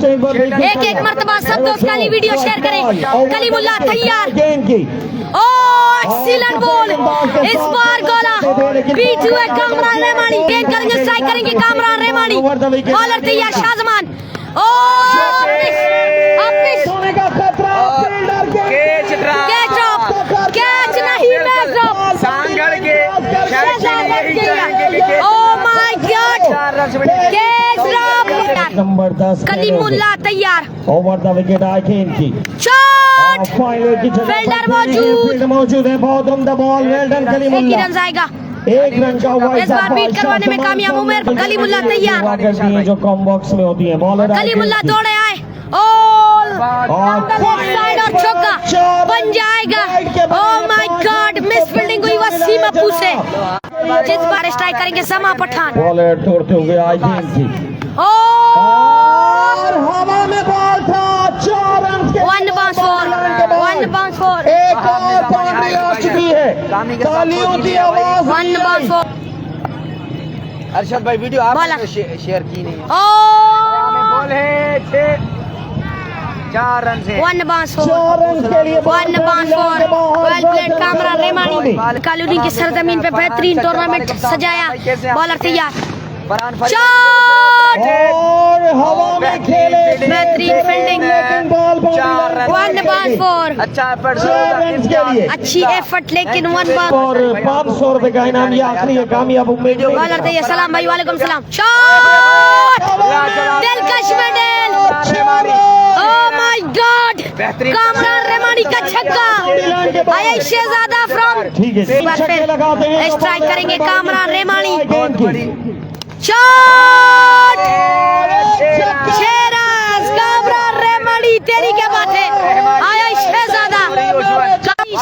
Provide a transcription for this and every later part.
एक एक मरतबा सब दोस्त काली वीडियो शेयर करें। कलीमुल्लाह तैयार। एक्सीलेंट बॉल, इस बार गोला बीच हुए कामरान रेमानी। गेंद करेंगे, स्ट्राइक करेंगे कामरान रेमानी। बॉलर तैयार शाहजमान। कैच नहीं, match drop. Oh my God, catch drop. Number 10 Kalimullah तैयार। ओवर द विकेट आइकेन की शॉट, फील्डर मौजूद है। बहुत उम्दा बॉल, वेल डन एक ही कलीमुल्लाह। रन आएगा। एक रन का हुआ इस बार बीट करवाने में कामयाब उमेर। कलीमुल्लाह तैयार। जो कॉम बॉक्स में होती है बॉलर। कलीमुल्लाह दौड़े आए। साइड और चौका बन जाएगा। ओह माय गॉड, मिस फील्डिंग हुई वसीम अब्बू से। जिस बार स्ट्राइक करेंगे समा पठान। बॉलर तोड़ते हुए आइकेन की और हवा में बॉल था। 4 रन के 1 बाउंस 4। एक और बाउंड्री आ चुकी है। तालियों की आवाज। 1 बाउंस 4। अरशद भाई वीडियो आपने शेयर की नहीं है। बॉल है 4 रन से 1 बाउंस 4। 4 रन के लिए 1 bounce 4। Well played Kamran Remani. कालूनी की सरजमीन पे बेहतरीन टूर्नामेंट सजाया। बॉलर तैयार। शॉट और हवा में खेले। बेहतरीन फील्डिंग। 1 बाउंस 4। अच्छा एफर्ट 4 रन के लिए अच्छी एफर्ट, लेकिन 1 बाउंस। और 500 रुपए का इनाम। ये आखिरी है कामयाब उम्मीद। बॉलर तैयार। सलाम भाई, वालेकुम सलाम। शॉट, दिलकश मेडल। Oh my god, Kamran Remani का छक्का। आया शहजादा फ्रॉम। ठीक है, एक बार फिर स्ट्राइक करेंगे कामरान रेमानी। शॉट, शेराज कामरान रेमानी। तेरी क्या बात है। आया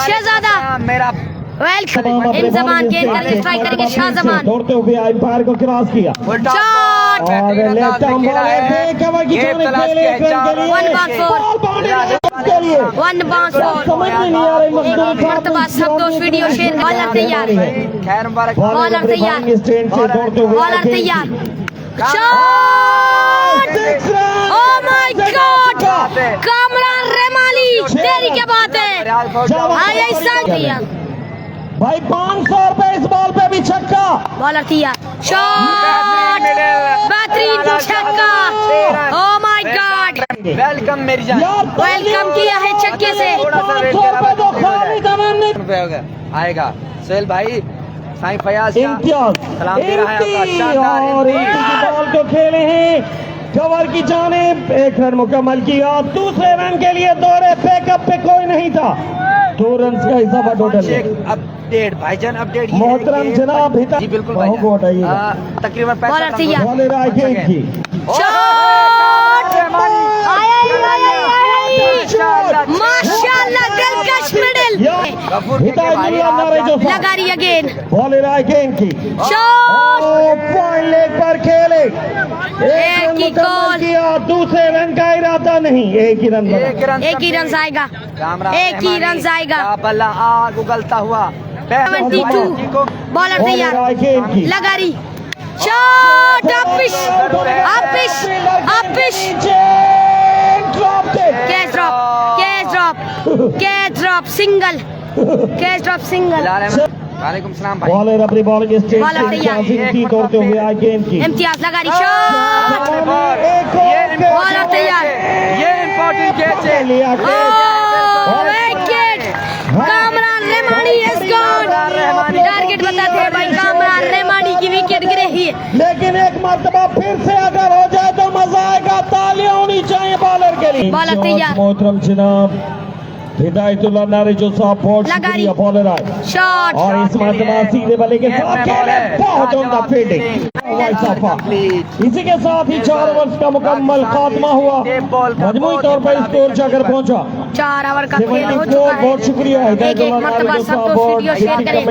शहजादा मेरा वेलकम। इंजमान गेंद करके स्ट्राइक करेंगे शाहजमान। दौड़ते हुए अंपायर को क्रॉस किया। शॉट, और लेफ्ट आर्म बॉलर कवर की जाने के लिए 1 बाउंस 4। 1 बाउंस 4। समझ में नहीं आ रही मजदूरी। मरतबा सब दोस्त वीडियो शेयर। बॉलर तैयार। खैर मुबारक। बॉलर तैयार। स्टैंड से दौड़ते हुए बॉलर तैयार। Shot, oh my god, Kamran Remani. तेरी क्या बात है। आया तैयार। भाई 500 रुपए इस बॉल पे भी छक्का। बॉलर तैयार। शॉट, बेहतरीन छक्का। ओह माय गॉड, वेलकम मेरी जान। वेलकम किया है छक्के से। 500 रुपए तो खाली दामन में आएगा। सोहेल भाई, साईं फयाज इम्तियाज सलाम दे रहा है आपका। और बॉल को खेले हैं कवर की जानिब। 1 रन मुकम्मल किया। दूसरे रन के लिए दौड़े, बैकअप पे कोई नहीं था। 2 रन का इजाफा टोटल है। अपडेट भाईजान, अपडेट मोहतरम जनाब हिता जी बिल्कुल भाई को हटाइएगा। तकरीबन बॉलर तैयार। बॉलर आइकेन की शॉट, माशाल्लाह, दिलकश मिडल। हिदायतुल्लाह नारे जो लगा रही अगेन। बॉलर आइकेन की शॉट, पॉइंट लेग पर खेले। एक ही गोल। किया। दूसरे रन का इरादा नहीं। एक ही रन बना। एक ही रन आएगा। एक ही रन आएगा। बल्ला आग उगलता हुआ। 72। बॉलर तैयार। आइकेन की लगा रही। शॉट, अपिश कैच ड्रॉप सिंगल। वालेकुम सलाम भाई। बॉलर अपनी बॉलिंग स्टेज बॉलर तैयार। की दौड़ते हुए आइकेन की इम्तियाज लगा रही। शॉट, बॉलर तैयार। ये इम्पोर्टेंट कैच है। Wicket, Kamran Remani is gone. Target बताते हैं भाई, कामरान रेमानी की विकेट गिरी है। लेकिन एक मर्तबा फिर से अगर हो जाए तो मजा आएगा। तालियां होनी चाहिए बॉलर के लिए। बॉलर तैयार। मोहतरम जनाब हिदायतुल्लाह नारे जो साहब बहुत लगा शुक्रिया। रही। बॉलर आए शॉट, और इस मर्तबा सीधे बल्ले के साथ खेले। बहुत उम्दा फील्डिंग। इसी के साथ ही 4 ओवर्स का मुकम्मल खात्मा हुआ। मजमूई तौर पर स्कोर जाकर पहुंचा 4 ओवर का खेल हो 74। चुका है। बहुत शुक्रिया एक मरतबा सब दोस्त वीडियो शेयर करें।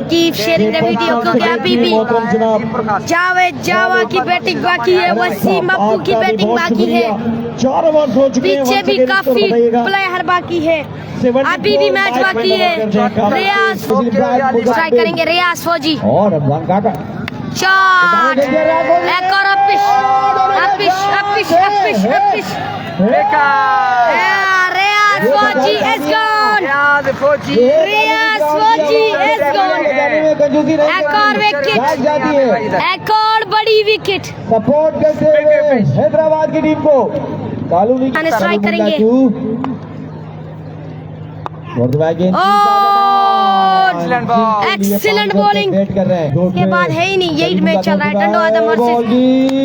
कीप शेयरिंग द वीडियो, क्योंकि अभी भी मोहतरम जनाब जावेद जावा की बैटिंग बाकी है, वसीम अब्बू की बैटिंग बाकी है, 4 ओवर हो चुके हैं। पीछे भी काफी प्लेयर बाकी है, अभी भी मैच बाकी है। रियाज स्ट्राइक करेंगे, रियाज फौजी और शॉट एक और uppish uppish uppish uppish uppish रियाज फौजी इज गॉन रियाज फौजी इज गॉन एक और विकेट एक और बड़ी विकेट सपोर्ट करते हुए हैदराबाद की टीम को कालू स्ट्राइक करेंगे एक्सीलेंट बॉलिंग के बाद है ही नहीं, यही मैच चल रहा है। टंडो आदम वर्सेस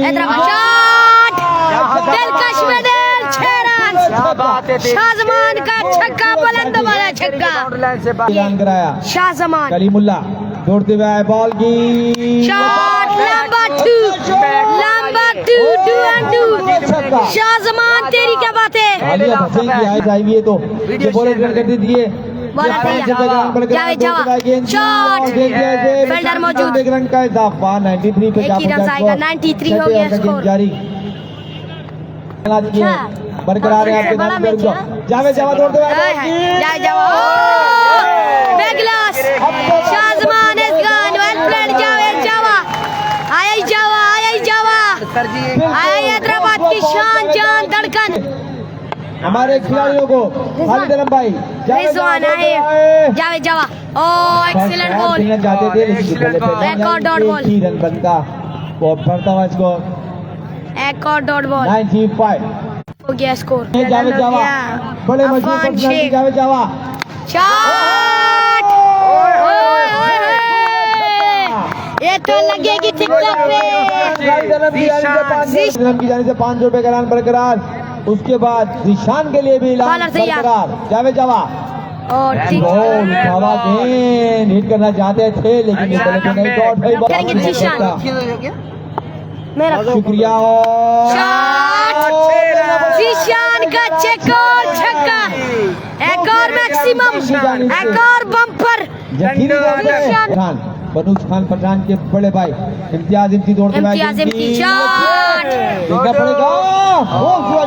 हैदराबाद शॉट दिलकश में दिल 6 रन शाहजमान का छक्का बुलंद वाला छक्का शाहजमान कलीमुल्ला दौड़ते हुए आए बॉल की शॉट नंबर 2 2 and 2 शाहजमान तेरी क्या बात है चाहिए तो ये बॉलर कर दिए जावेद जवा शॉट फील्डर मौजूद एक रन का इजाफा 93 पे एक ही रन आएगा 93 हो गया स्कोर जारी बरकरार है आपके नाम पर जावेद जवा दौड़ते हुए जावेद जवा बैगलास Shahzaman is gone well played Javed Jawa आया जवा हैदराबाद की शान जान धड़कन हमारे खिलाड़ियों को खालिद आलम भाई रिजवान आए जावेद जवा ओ एक्सीलेंट बॉल जाते थे एक और डॉट बॉल 3 रन बनता वो बढ़ता हुआ स्कोर एक और डॉट बॉल 95 हो गया स्कोर जावेद जवा बड़े मशहूर पर्सनालिटी जावेद जवा शॉट ये तो लगेगी टिकटॉक पे जीशान की जाने से 500 रुपए का ऐलान बरकरार। उसके बाद जीशान के लिए भी ऐलान बरकरार। जावेद जवा और हिट करना चाहते थे लेकिन करेंगे जीशान मेरा शुक्रिया जीशान का चेक और छक्का एक और मैक्सिमम एक और बम्पर बनूज खान पठान के बड़े भाई इम्तियाज इम्ती दौड़ते इम्तियाज इम्ती शॉट देखना पड़ेगा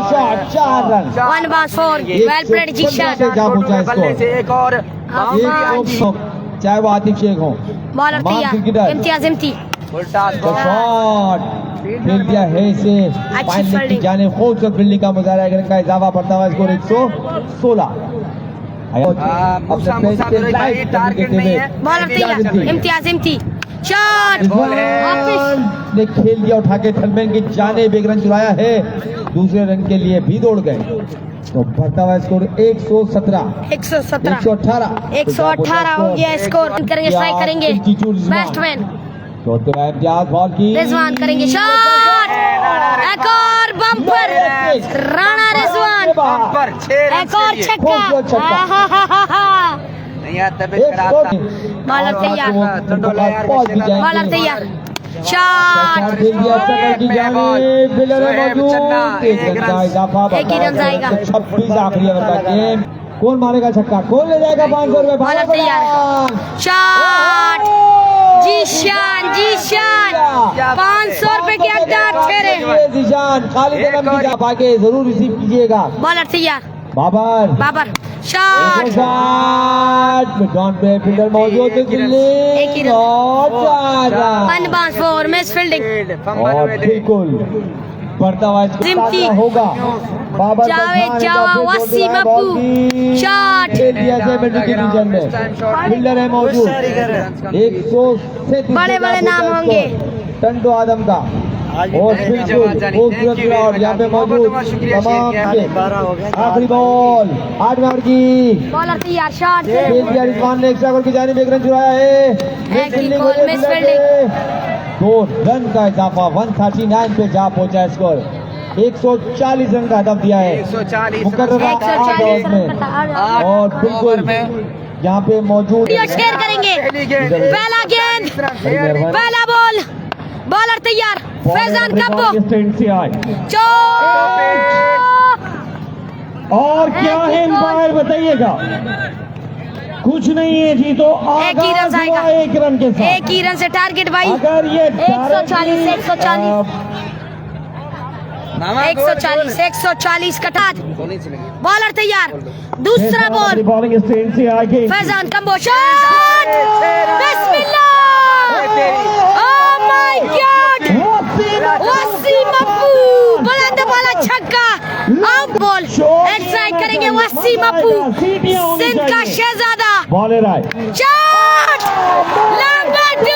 शॉट 4 रन 1 बार 4 वेल प्लेड जीशान एक और चाहे वो आतिफ शेख हो बॉलर तैयार इम्तियाज इम्ती शॉट खेल दिया है इसे फाइनल की जाने खूबसूरत फील्डिंग का मुजाहरा करने का इजाफा पड़ता हुआ स्कोर 116 बॉलर तैयार इम्तियाज इम्ती शॉट ने खेल दिया उठा के थलमैन की जाने एक रन चुराया है दूसरे रन के लिए भी दौड़ गए तो बढ़ता हुआ स्कोर 118 हो गया स्कोर करेंगे स्ट्राइक करेंगे बैट्समैन इम्तियाज बॉल की रिजवान करेंगे शॉट एक और बम्पर राणा रिजवान एक और छक्का बॉलर तैयार शॉट एक ही रन आएगा 26 आखिरी ओवर का गेम कौन मारेगा छक्का कौन ले जाएगा 500 रुपए बॉलर तैयार शॉट जीशान 500 रुपए के अड्डा फेरे जीशान खालिद आलम की आगे जरूर रिसीव कीजिएगा बॉलर तैयार बाबर शॉट डॉन पे फील्डर मौजूद है एक ही रन 1 बार 4 मिस फील्डिंग और बिल्कुल बढ़ता हुआ होगा जावेद जवा वसीम अब्बू शॉट फील्डर है मौजूद 137 बड़े नाम होंगे टंडो आदम का और खूबसूरत ग्राउंड यहाँ पे मौजूद तमाम आखिरी बॉल 8 ओवर की बॉलर तैयार शॉट रिजवान ने एक्स्ट्रा की जाने में 1 रन चुराया है 2 रन का इजाफा 139 पे जा पहुंचा स्कोर 140 रन का हदफ दिया है मुकर्ररा 8 ओवर में और बिल्कुल यहाँ पे मौजूद शेयर करेंगे पहला गेंद पहला बॉल बॉलर तैयार फैजान कब्बो और क्या है एम्पायर बताइएगा कुछ नहीं है जी तो एक ही रन आएगा 1 रन के साथ एक ही रन से टारगेट भाई अगर ये 140 कटा बॉलर तैयार दूसरा बॉल बॉलिंग स्टैंड से आगे फैजान कब्बो शॉट बिस्मिल्लाह oh my my god Wasim Appu बुलंद वाला छक्का आउट बॉल एक्साइट करेंगे वसीम अप्पू सिंध का शहजादा बॉलर आए शॉट नंबर 2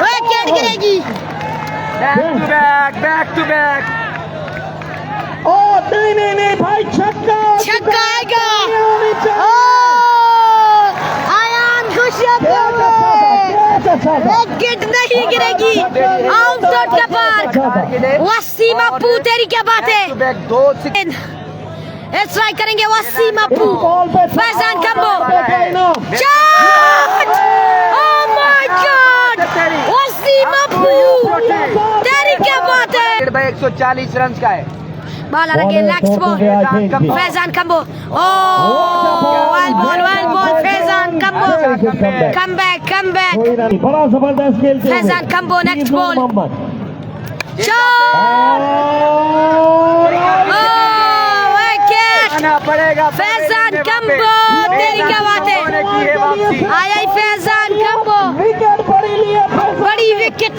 विकेट गिरेगी बैक टू बैक ओ नहीं भाई छक्का छक्का आएगा ओ आयान खुशियां विकेट नहीं गिरेगी आउट का पार वसीम अप्पू तेरी क्या बात है बैक 2-6 स्ट्राइक करेंगे Wasim Appu Faizan Kambo shot oh my god Wasim Appu तेरी क्या बात है 140 रन का है bowler again next ball Faizan Kambo oh wild ball Faizan Kambo come back बड़ा जबरदस्त खेल Faizan Kambo next ball shot आना पड़ेगा फैजान कम्बो तेरी क्या बात है आया फैजान कम्बो बड़ी विकेट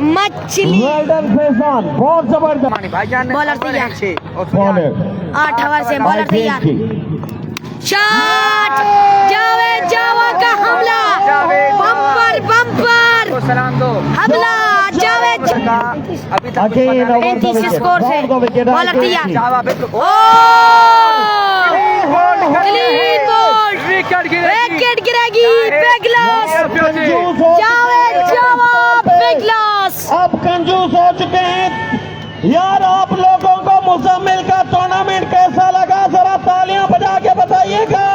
मछली बहुत जबरदस्त बॉलर तैयार बॉलर 8 ओवर से बॉलर तैयार शॉट जावेद जावा का हमला बम्पर सलाम दो हमला जावेद अभी तक 35 स्कोर से बॉलर तैयार क्लीन बोल्ड विकेट गिरेगी बिग लॉस जावेद जावा बिग लॉस अब कंजूस हो चुके हैं यार। आप लोगों को मुजम्मिल का टूर्नामेंट कैसा लगा जरा तालियां बजा के बताइएगा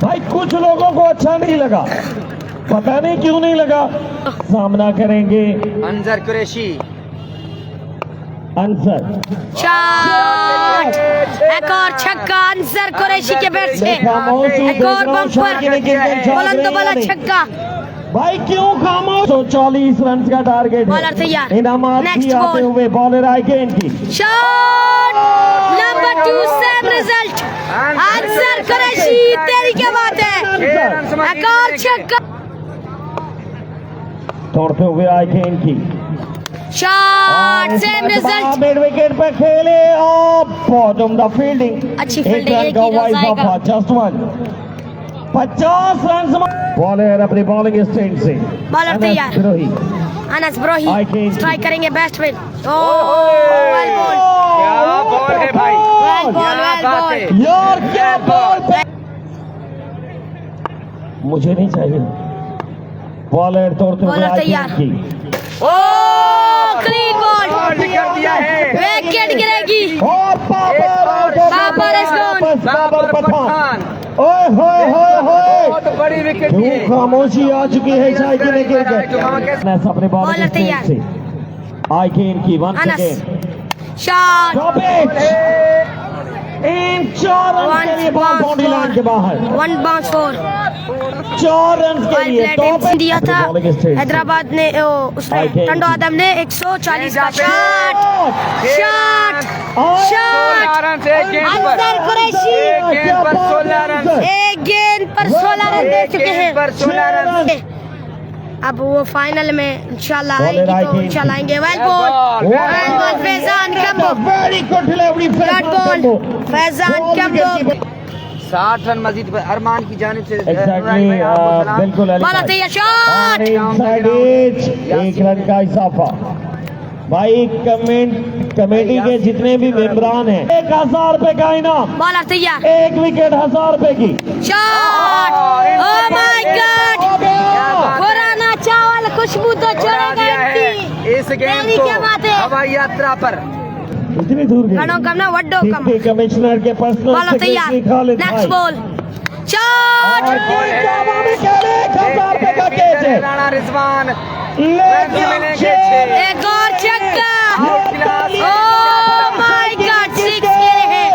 भाई। कुछ लोगों को अच्छा नहीं लगा, पता नहीं क्यों नहीं लगा। सामना करेंगे अंजर कुरैशी अंसर शॉट एक और छक्का अंसर कुरैशी के बैट से एक और बम्पर बुलंद वाला छक्का भाई क्यों खामोश। 140 रन का टारगेट बॉलर तैयार इनामात नेक्स्ट भी आते बॉल हुए बॉलर आए गेंद की shot number 2 same result Ansar Qureshi तेरी क्या बात है एक और छक्का तोड़ते हुए आए गेंद की shot same result mid wicket पे खेले और बहुत उम्दा फील्डिंग अच्छी फील्डिंग एक रन का vice of just 50 run bowler अपनी बॉलिंग स्टैंड से बॉलर तैयार द्रोही अनस ब्रोही स्ट्राइक करेंगे बेस्ट विन वेल बॉल क्या बॉल है भाई वेल बॉल यार क्या बॉल मुझे नहीं चाहिए। बॉलर तोड़ते हुए बॉलर तैयार क्लीन बॉल कर दिया है विकेट गिरेगी बाबर पठान ओए होए होए होए बहुत बड़ी विकेट क्यों खामोशी आ चुकी है शायद गिर गए अपने बॉलर तैयार से आई गेंद की one Anas shot in 4 run के लिए बॉल बाउंड्री लाइन के बाहर 1 बाउंस 4 4 रन के लिए टॉप दिया था हैदराबाद ने उसने टंडो आदम ने 140 का शॉट अंसर कुरैशी गेंद पर 16 रन एक गेंद पर 16 रन दे चुके हैं अब वो फाइनल में इंशाल्लाह आएंगे तो इंशाल्लाह आएंगे well ball Faizan Kambo very good delivery ball Faizan Kambo 60 run Majid पर अरमान की जानिब से बिल्कुल बॉलर तैयार शॉट एक रन का इजाफा भाई। कमेटी के जितने भी मेंबरान हैं 1000 रुपए का इनाम बॉलर तैयार एक विकेट 1000 रुपए की शॉट ओह माय गॉड पुराना चावल खुशबू तो चढ़ेगा इस गेम को हवाई यात्रा पर इतनी दूर गई गणों कम ना वड्डो कम कमिश्नर के पर्सनल बॉलर तैयार next ball shot Rana Rizwan एक और छक्का ओह माय गॉड 6 ये है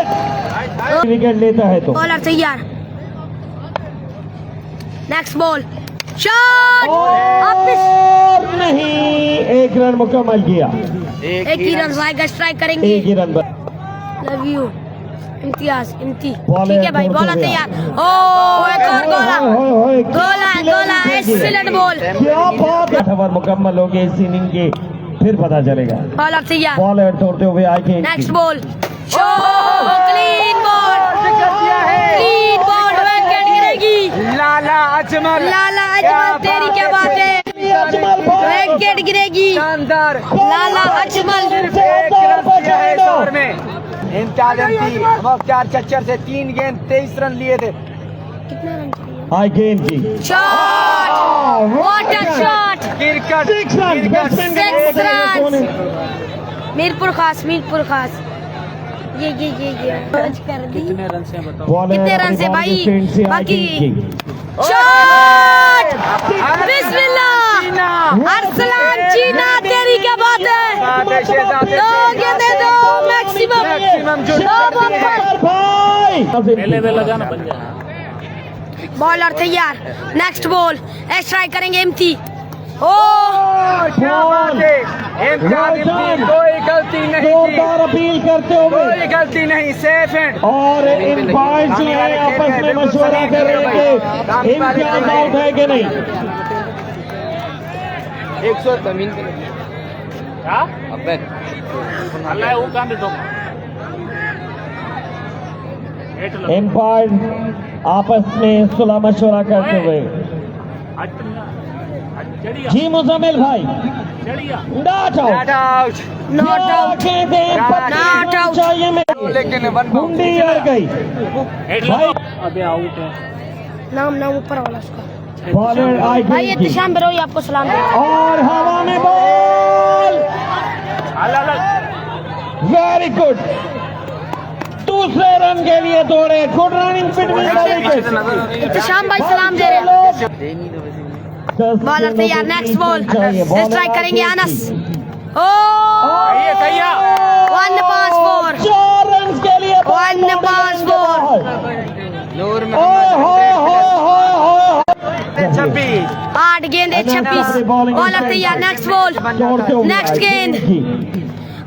विकेट लेता है तो बॉलर तैयार नेक्स्ट बॉल शॉट नहीं एक रन मुकम्मल किया एक ही रन जाएगा स्ट्राइक करेंगे एक ही run love you Imtiaz Imti ball ठीक है भाई है, बॉल दौड़ते तैयार ओ एक और गोला गोला गोला एक्सीलेंट बॉल क्या बात है। ओवर मुकम्मल हो गए इस इनिंग के, फिर पता चलेगा। बॉलर तैयार बॉल है तोड़ते हुए आगे next ball clean ball clean ball wicket गिरेगी लाला अजमल लाला अजमल तेरी क्या बात है विकेट गिरेगी शानदार लाला अजमल एक रन दिया है इस ओवर में। इम्तियाज एमटी मुख्तार चच्चर से 3 गेंद 23 रन लिए थे। कितने रन चाहिए हाई गेंद की shot what a shot cricket 6 run batsman का Six नाम runs. बताइए। मीरपुर खास ये आज कर दी बॉल है कितने रन अपनी से बॉल भाई? के स्टैंड से हाई बाकी- गेंद की। शॉट बिस्मिल्लाह अरसलान चीना तेरी क्या बात है दो गेंदे दो मैक्सिमम दो बम्पर भाई बॉलर तैयार नेक्स्ट बॉल स्ट्राइक करेंगे इम्ती ओ क्या बात है। इम्तियाज एमटी कोई गलती नहीं की, जोरदार अपील करते हुए कोई गलती नहीं, सेफ एंड और इन बॉयज जो है आपस में मशवरा कर रहे हैं कि इम्तियाज आउट है कि नहीं। 100 जमीन के लिए अबे एम्पायर आपस में सुलह मशवरा करते हुए जी मुजम्मिल भाई not out out not out Not out. चाहिए मेरे लेकिन वन कुंडी अड़ गई भाई नाम ऊपर वाला उसका बॉलर आई भाई गई एहतशाम बिरोई आपको सलाम दे और हवा में बॉल वेरी गुड दूसरे रन के लिए दौड़े good running between the wicket Ehtesham भाई सलाम दे रहे हैं बॉलर तैयार नेक्स्ट बॉल स्ट्राइक करेंगे अनस ओ 1-4 4 रन के लिए 1-4 नूर ओए होए होए होए होए 26 8 गेंदे 26 बॉलर तैयार नेक्स्ट बॉल दौड़ते हुए नेक्स्ट आई गेंद की।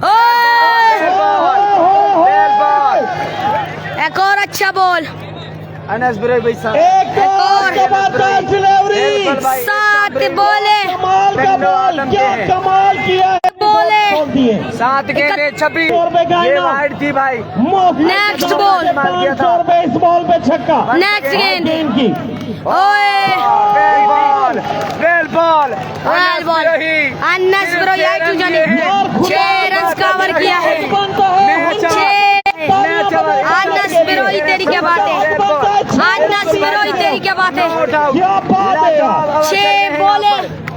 ओए बेल बॉल एक और अच्छा बॉल अनस बिरोई भाई साहब एक और जबरदस्त डिलीवरी 7 बोले कमाल का बॉल क्या कमाल किया है बोले। बोल दिए 7 गेंद 26 रुपए ये वाइड थी भाई। Next ball. 500 रुपए इस बॉल पे छक्का नेक्स्ट गेंद गेंद की ओए बेल बॉल बेल ball well ball Anas bro यार तू जाने 6 रन कवर किया है बनता है 6 अनस बिरोई तेरी क्या बात है अनस बिरोई तेरी क्या बात है क्या बात है यार 6 बोले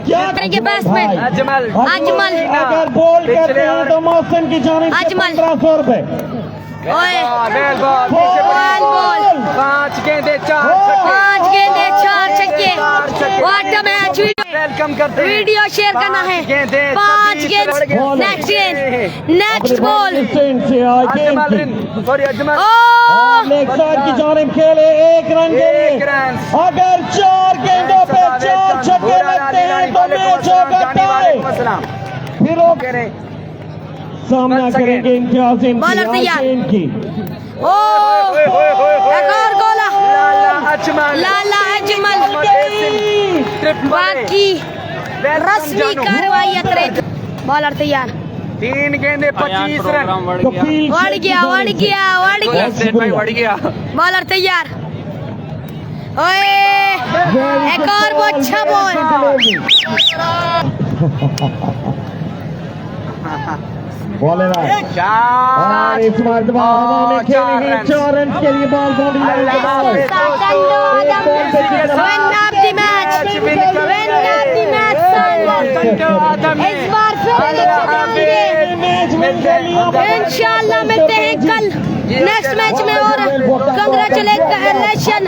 क्या करेंगे बैट्समैन अजमल अजमल अगर बॉल करते हैं तो मौसम की जाने से अजमल। 1500 रुपए ओए बेल बॉल वेल बॉल 5 गेंदे 4 5 गेंदे 4 छक्के व्हाट अ मैच वेलकम करते हैं। वीडियो शेयर करना है 5 गेंद नेक्स्ट गेंद नेक्स्ट बॉल स्टैंड से आगे अजमल सॉरी अजमल ओ लेग साइड की जानिब खेले 1 रन के लिए एक रन। अगर 4 गेंदों पे 4 छक्के लगते हैं तो मैच होगा टाई फिर वो सामना करेंगे इम्तियाज बॉलर तैयार। की ओ एक और गोला अजमल लाला अजमल बाकी रस्मी कार्रवाई अतरे बॉलर तैयार 3 गेंदे 25 रन कपिल वड़ गया बॉलर तैयार ओए एक और वो अच्छा बॉल बॉलर आए और चार इस मरतबा हवा में खेली है 4 रन के लिए बॉल बाउंड्री लाइन के बाहर Win of the match. Win of the match. इस बार फिर मैच में खेली इंशाल्लाह मिलते हैं कल नेक्स्ट मैच में और कंग्रेचुलेशन